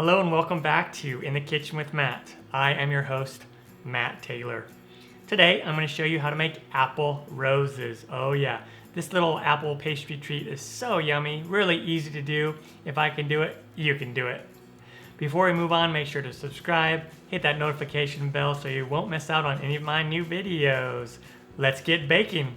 Hello and welcome back to In the Kitchen with Matt. I am your host, Matt Taylor. Today I'm going to show you how to make apple roses. Oh yeah, this little apple pastry treat is so yummy, really easy to do. If I can do it, you can do it. Before we move on, make sure to subscribe, hit that notification bell so you won't miss out on any of my new videos. Let's get baking.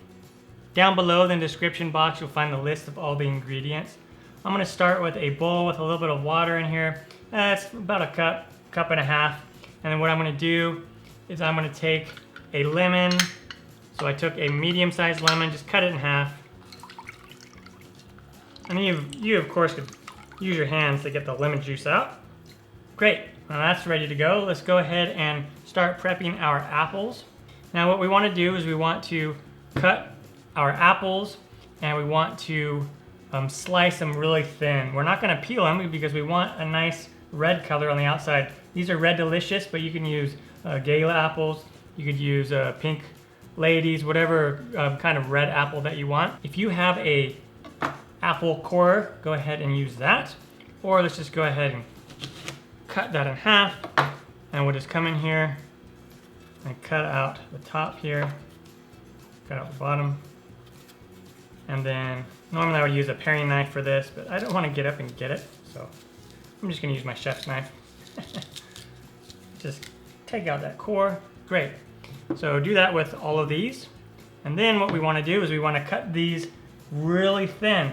Down below in the description box you'll find the list of all the ingredients. I'm going to start with a bowl with a little bit of water in here. It's about a cup and a half. And then what I'm going to do is I'm going to take a lemon. So I took a medium-sized lemon, just cut it in half. And then you of course could use your hands to get the lemon juice out. Great, now that's ready to go. Let's go ahead and start prepping our apples. Now what we want to do is we want to cut our apples and we want to slice them really thin. We're not going to peel them because we want a nice red color on the outside. These are Red Delicious, but you can use gala apples. You could use pink ladies, whatever kind of red apple that you want. If you have a apple core, go ahead and use that. Or let's just go ahead and cut that in half. And we'll just come in here and cut out the top here. Cut out the bottom. And then normally I would use a paring knife for this, but I don't want to get up and get it, so I'm just going to use my chef's knife. Just take out that core. Great. So do that with all of these. And then what we want to do is we want to cut these really thin.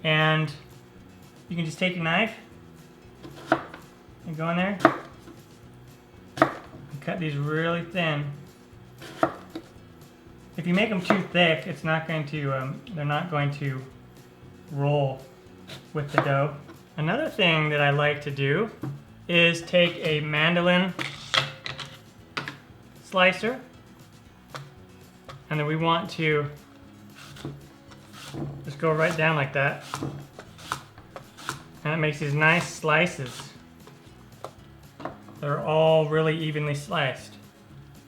And you can just take your knife and go in there and cut these really thin. If you make them too thick, it's not going to, they're not going to roll with the dough. Another thing that I like to do is take a mandolin slicer, and then we want to just go right down like that, and it makes these nice slices. They're all really evenly sliced.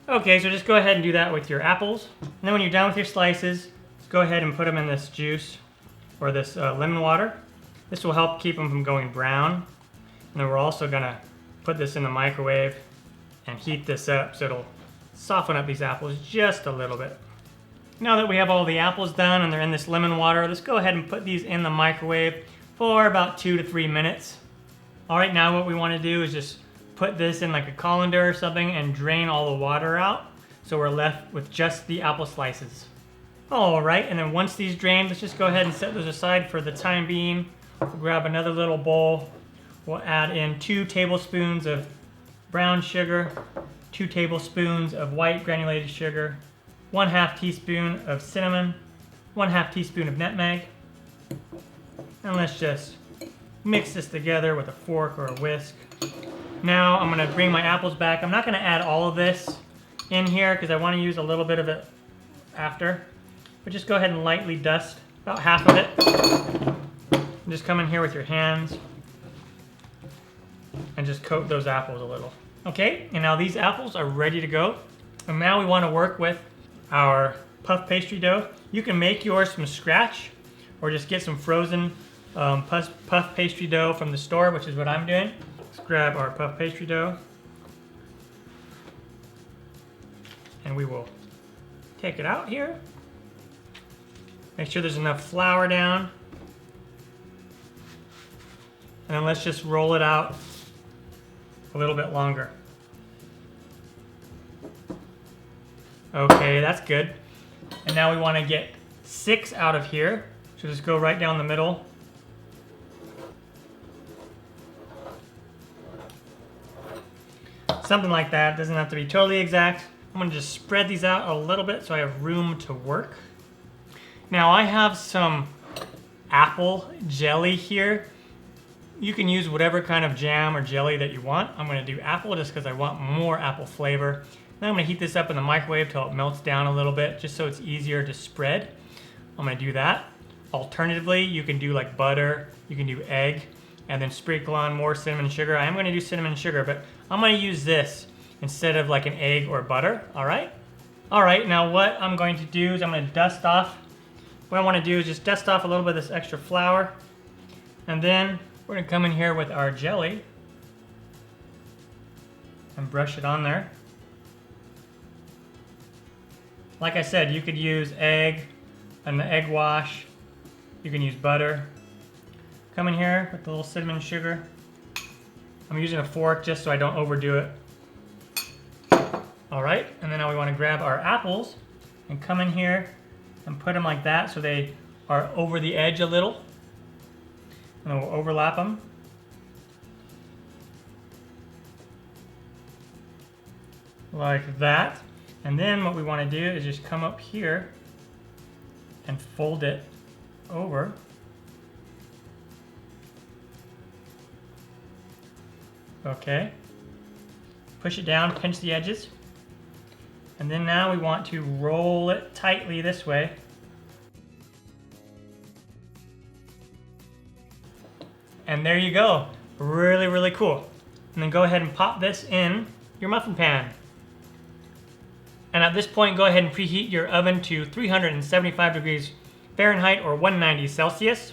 Okay, so just go ahead and do that with your apples. And then when you're done with your slices, just go ahead and put them in this juice or this lemon water. This will help keep them from going brown. And then we're also gonna put this in the microwave and heat this up so it'll soften up these apples just a little bit. Now that we have all the apples done and they're in this lemon water, let's go ahead and put these in the microwave for about 2 to 3 minutes. All right, now what we wanna do is just put this in like a colander or something and drain all the water out so we're left with just the apple slices. All right, and then once these drain, let's just go ahead and set those aside for the time being. We'll grab another little bowl. We'll add in 2 tablespoons of brown sugar, 2 tablespoons of white granulated sugar, 1/2 teaspoon of cinnamon, 1/2 teaspoon of nutmeg, and let's just mix this together with a fork or a whisk. Now I'm going to bring my apples back. I'm not going to add all of this in here because I want to use a little bit of it after. But just go ahead and lightly dust about half of it. And just come in here with your hands and just coat those apples a little. Okay, and now these apples are ready to go. And now we want to work with our puff pastry dough. You can make yours from scratch or just get some frozen puff pastry dough from the store, which is what I'm doing. Let's grab our puff pastry dough and we will take it out here. Make sure there's enough flour down. And then let's just roll it out a little bit longer. Okay, that's good. And now we want to get 6 out of here. So just go right down the middle. Something like that. Doesn't have to be totally exact. I'm going to just spread these out a little bit so I have room to work. Now I have some apple jelly here. You can use whatever kind of jam or jelly that you want. I'm going to do apple just because I want more apple flavor. Then I'm going to heat this up in the microwave till it melts down a little bit just so it's easier to spread. I'm going to do that. Alternatively, you can do like butter, you can do egg, and then sprinkle on more cinnamon sugar. I am going to do cinnamon sugar, but I'm going to use this instead of like an egg or butter, all right? All right, now what I'm going to do is I'm going to dust off. What I want to do is just dust off a little bit of this extra flour, and then we're going to come in here with our jelly. and brush it on there. Like I said, you could use an egg wash. You can use butter. Come in here with the little cinnamon sugar. I'm using a fork just so I don't overdo it. All right, and then now we want to grab our apples and come in here and put them like that so they are over the edge a little. And then we'll overlap them. Like that. And then what we want to do is just come up here and fold it over. Okay. Push it down, pinch the edges. And then now we want to roll it tightly this way. And there you go. Really, really cool. And then go ahead and pop this in your muffin pan. And at this point, go ahead and preheat your oven to 375 degrees Fahrenheit or 190 Celsius.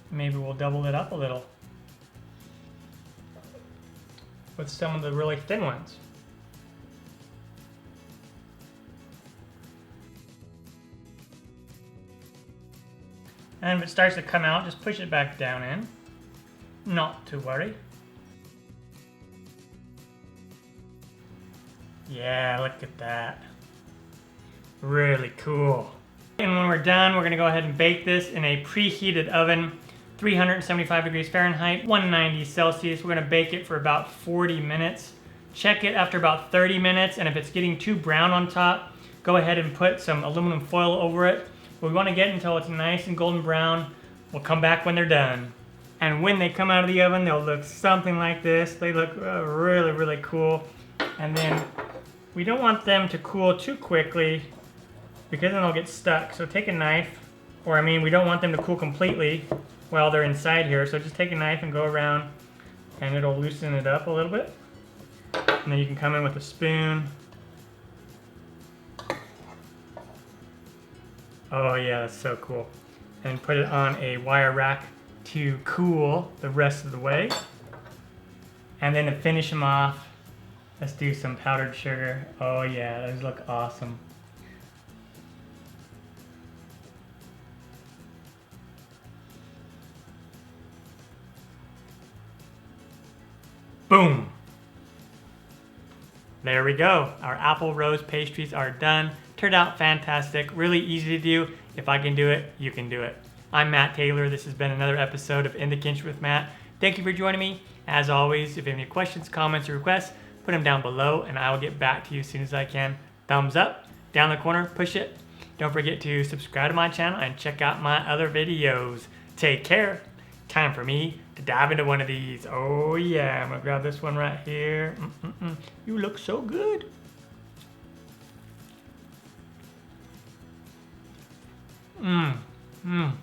Maybe we'll double it up a little with some of the really thin ones. And if it starts to come out, just push it back down in. Not to worry. Yeah, look at that. Really cool. And when we're done, we're gonna go ahead and bake this in a preheated oven, 375 degrees Fahrenheit, 190 Celsius. We're gonna bake it for about 40 minutes. Check it after about 30 minutes, and if it's getting too brown on top, go ahead and put some aluminum foil over it. We wanna get until it's nice and golden brown. We'll come back when they're done. And when they come out of the oven, they'll look something like this. They look really, really cool. And then we don't want them to cool too quickly because then they'll get stuck. So take a knife, or we don't want them to cool completely while they're inside here. So just take a knife and go around and it'll loosen it up a little bit. And then you can come in with a spoon. Oh yeah, that's so cool. And put it on a wire rack to cool the rest of the way. And then to finish them off, let's do some powdered sugar. Oh yeah, those look awesome. Boom! There we go. Our apple rose pastries are done. Turned out fantastic. Really easy to do. If I can do it, you can do it. I'm Matt Taylor. This has been another episode of In the Kitchen with Matt. Thank you for joining me. As always, if you have any questions, comments, or requests, put them down below and I will get back to you as soon as I can. Thumbs up, down the corner, push it. Don't forget to subscribe to my channel and check out my other videos. Take care. Time for me to dive into one of these. Oh yeah, I'm gonna grab this one right here. You look so good. Mmm.